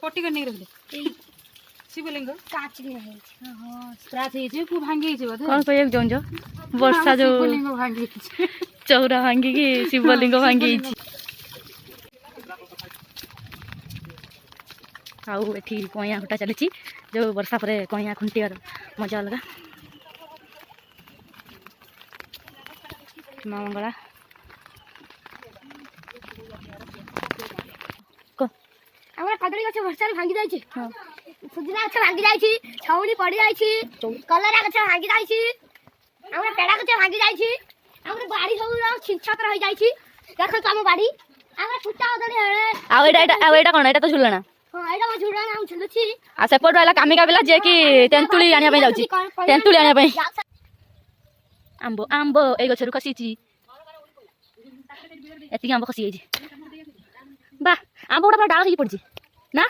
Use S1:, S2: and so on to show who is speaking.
S1: पट्टी करने रख दे शिवलिंग काच के है हां स्क्रैच है जे को भांगी है बोधे
S2: कौन कहै जों जो वर्षा जो
S1: शिवलिंग भांगी
S2: चौरा भांगी की शिवलिंग भांगी आउ एठी कइया फटा चली जो वर्षा पर कइया खुंटियार मजा लगा मां मंगला
S1: हमरा कदली गछ वर्षा भांगी जाई छी हां सुजना गछ भांगी जाई छी छौनी पड़ी जाई छी कलरा गछ भांगी जाई छी हमरा पेड़ा गछ भांगी जाई छी हमरा बाड़ी सब छिछत रह जाई छी देखो त हम बाड़ी हमरा छुट्टा ओदड़ी हेळे
S2: आ एटा कोन एटा तो झुलना
S1: हां एटा म झुलना हम झुलु छी
S2: आ सेपट वाला कामिका बेला जे कि तेंतुली आनिया पे जाउची तेंतुली आनिया पे आंबो आंबो ए गछरु खसीची एति आंबो खसी आइची बा आंबो उडा डाल खसी पड़ची ना